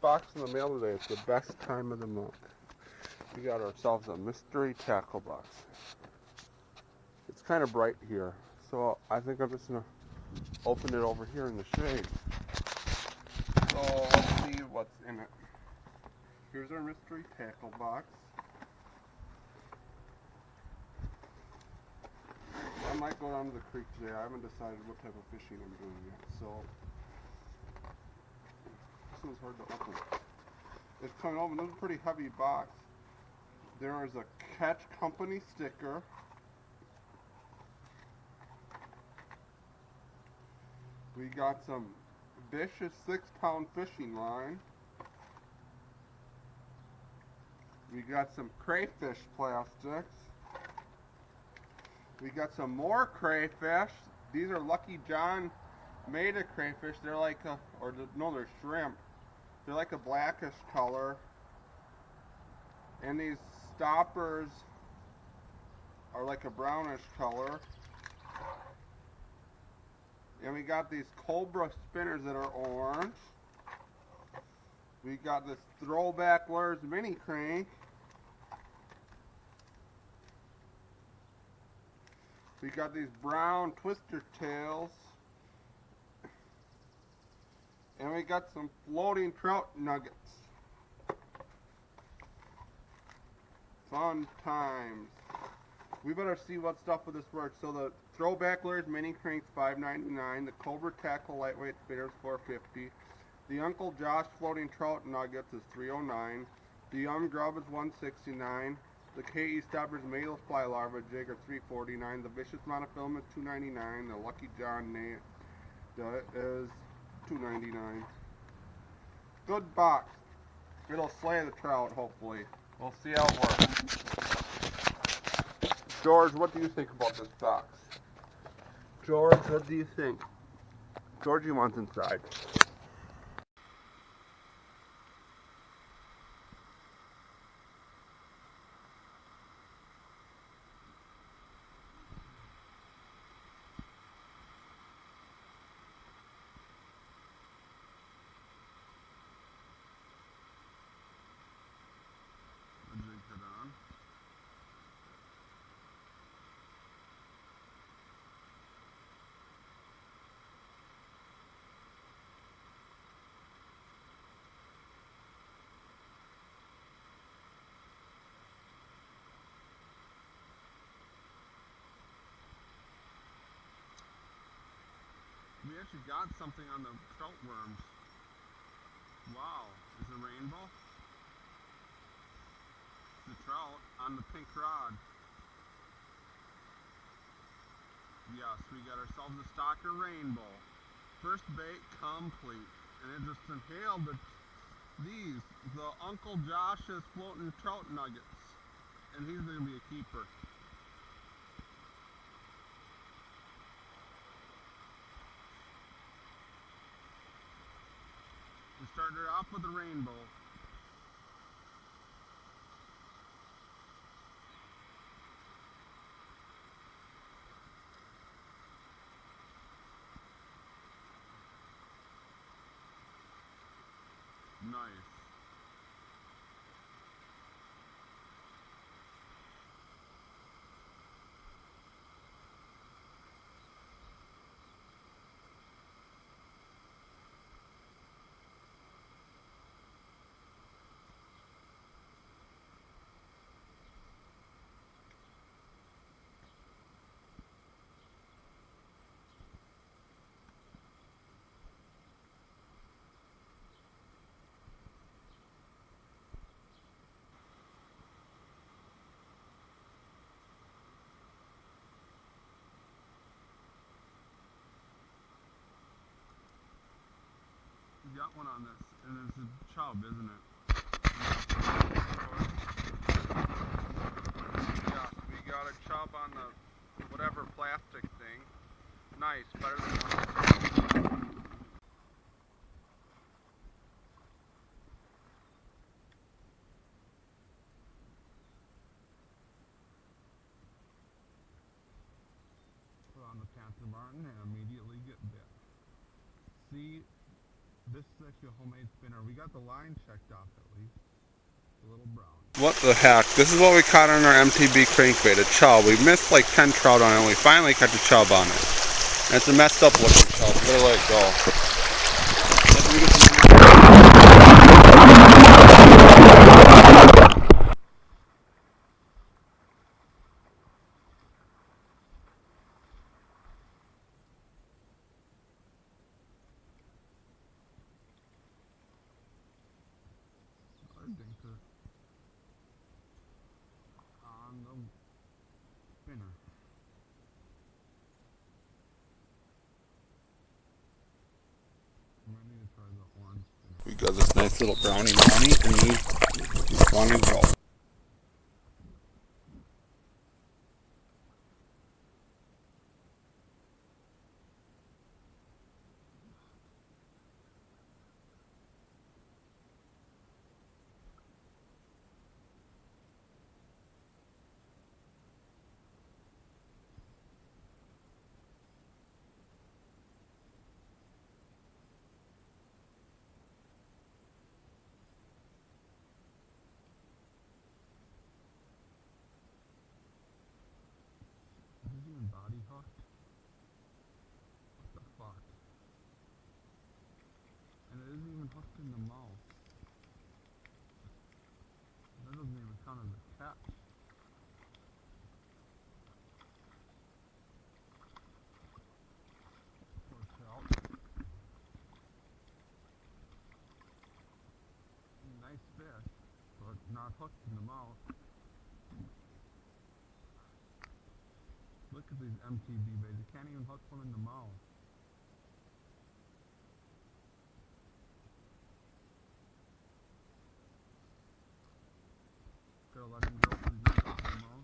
box in the mail today. It's the best time of the month. We got ourselves a Mystery Tacklebox. It's kind of bright here, so I think I'm just going to open it over here in the shade. So let's see what's in it. Here's our Mystery Tacklebox. I might go down to the creek today. I haven't decided what type of fishing I'm doing yet, so this one's hard to open. It's coming open. This is a pretty heavy box. There is a Catch Company sticker. We got some vicious 6-pound fishing line. We got some crayfish plastics. We got some more crayfish. These are Lucky John made of crayfish. They're like they're shrimp. They're like a blackish color. And these stoppers are like a brownish color. And we got these Cobra spinners that are orange. We got this Throwback Lures mini crank. We got these brown twister tails. And we got some floating trout nuggets. Fun times. We better see what stuff with this works. So the Throwback Lures mini crank's $5.99. The Cobra Tackle lightweight spinners $4.50. The Uncle Josh floating trout nuggets is $3.09. The Grub is $1.69. The KE Stoppers Male Fly Larva Jig are $3.49. The Vicious Monofilament is $2.99. The Lucky John Nate is $2.99. Good box. It'll slay the trout, hopefully. We'll see how it works. George, what do you think about this box? George, what do you think? Georgie wants inside. We actually got something on the trout worms. Wow, is it a rainbow? The trout on the pink rod. Yes, we got ourselves a stalker rainbow. First bait complete. And it just inhaled the Uncle Josh's floating trout nuggets. And he's going to be a keeper. We started off with a rainbow. Nice. We got one on this, and it's a chub, isn't it? Yes, we got a chub on the whatever plastic thing. Nice, better than one. Put on the Panther Martin and immediately get bit. See, This is actually a homemade spinner. We got the line checked off at least. A little brown. What the heck? This is what we caught on our MTB crankbait, a chub. We missed like 10 trout on it, and we finally caught the chub on it. And it's a messed up looking chub. Better let it go. After we get Another dinker on the spinner. I might need to try the orange spinner. we got this nice little brownie money, and he's wanting to go. Is this even body hooked? What the fuck? And it isn't even hooked in the mouth. That doesn't even count as a catch. Poor trout. Nice fish, but not hooked in the mouth. Look at these MTB baits. You can't even hook one in the mouth. Gotta let him go for the mouth.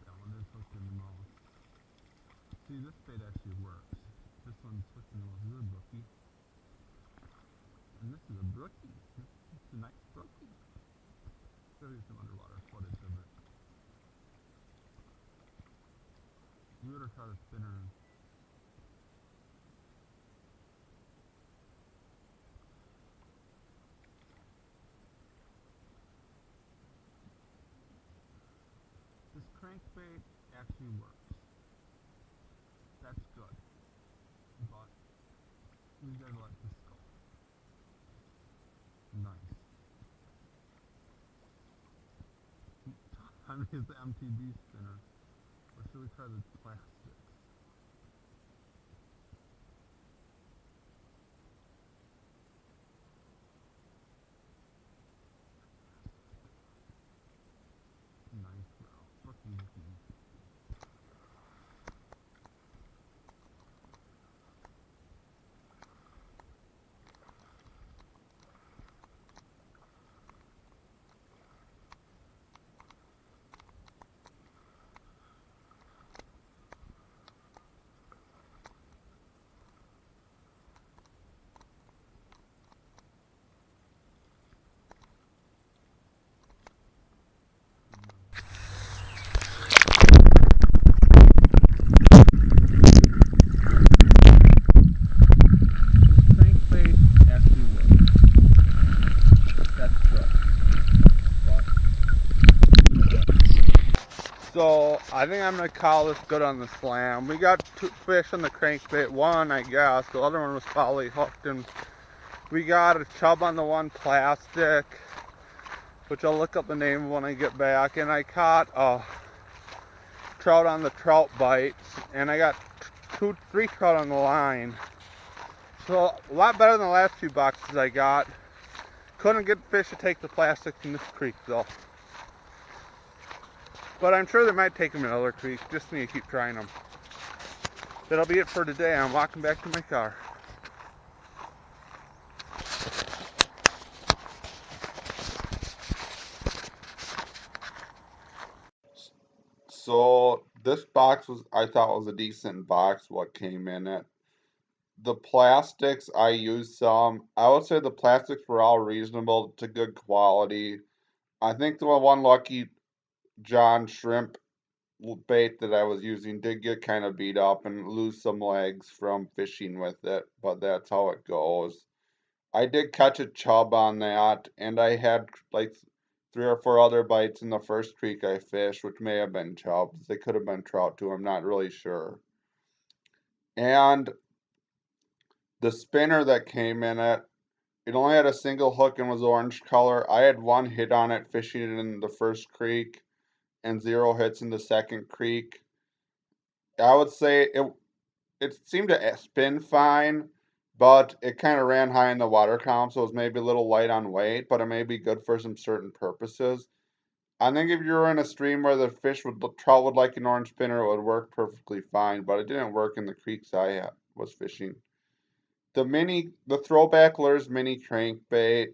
That one is hooked in the mouth. See, this bait actually works. This one's hooked in the mouth. This is a brookie. And this is a brookie. It's a nice brookie. Show you some underwater footage of it. We would have tried a spinner. This crankbait actually works. That's good. But we gotta let this go. Nice. Time to use the MTB spinner. Or should we try the plastics? Nice route. Brookie looking. So I think I'm gonna call this good on the slam. We got 2 fish on the crankbait, one I guess, the other one was probably hooked, and we got a chub on the one plastic, which I'll look up the name of when I get back, and I caught a trout on the trout bites, and I got 3 trout on the line. So a lot better than the last few boxes I got. Couldn't get fish to take the plastic in this creek though. But I'm sure they might take them in other creeks. Just need to keep trying them. That'll be it for today. I'm walking back to my car. So this box I thought was a decent box. What came in it. The plastics, I used some. I would say the plastics were all reasonable to good quality. I think the one Lucky John shrimp bait that I was using did get kind of beat up and lose some legs from fishing with it, but that's how it goes. I did catch a chub on that, and I had like 3 or 4 other bites in the first creek I fished, which may have been chubs. They could have been trout too, I'm not really sure. And the spinner that came in it only had a single hook and was orange color. I had 1 hit on it fishing it in the first creek and 0 hits in the second creek. I would say it seemed to spin fine, but it kind of ran high in the water column, so it was maybe a little light on weight, but it may be good for some certain purposes. I think if you were in a stream where the trout would like an orange spinner, it would work perfectly fine, but it didn't work in the creeks I was fishing. The throwback lures mini crankbait,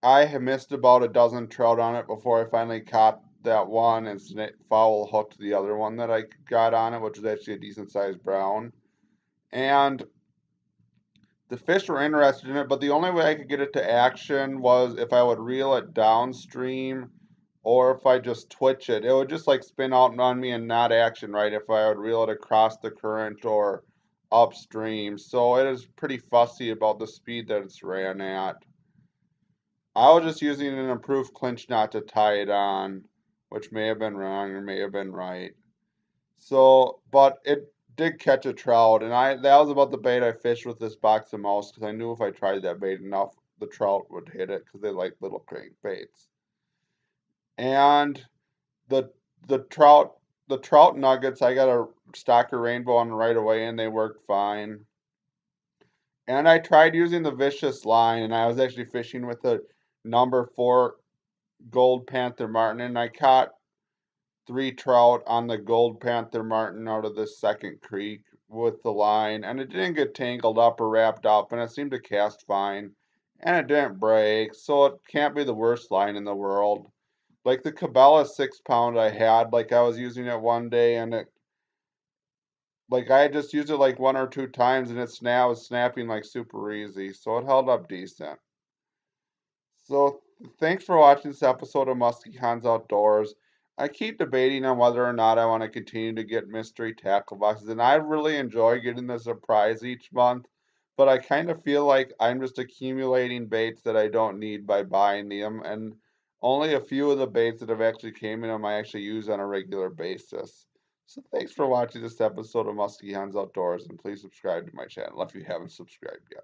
I have missed about a dozen trout on it before I finally caught that one and foul hooked the other one that I got on it, which was actually a decent sized brown. And the fish were interested in it, but the only way I could get it to action was if I would reel it downstream or if I just twitch it. It would just like spin out on me and not action right if I would reel it across the current or upstream. So it is pretty fussy about the speed that it's ran at. I was just using an improved clinch knot to tie it on, which may have been wrong or may have been right. So, but it did catch a trout, and that was about the bait I fished with this box of mouse because I knew if I tried that bait enough, the trout would hit it because they like little crank baits. And the the trout the trout nuggets, I got a Stalker Rainbow on right away, and they worked fine. And I tried using the vicious line, and I was actually fishing with a number 4 Gold Panther Martin, and I caught 3 trout on the Gold Panther Martin out of this second creek with the line, and it didn't get tangled up or wrapped up, and it seemed to cast fine, and it didn't break, so it can't be the worst line in the world. Like the Cabela 6 pound I had, like I was using it one day, and like I had just used it like 1 or 2 times, and was snapping like super easy, so it held up decent. So thanks for watching this episode of muskyhans Outdoors. I keep debating on whether or not I want to continue to get mystery tackle boxes, and I really enjoy getting the surprise each month, but I kind of feel like I'm just accumulating baits that I don't need by buying them, and only a few of the baits that have actually came in them I actually use on a regular basis. So thanks for watching this episode of Musky Hands Outdoors, and please subscribe to my channel if you haven't subscribed yet.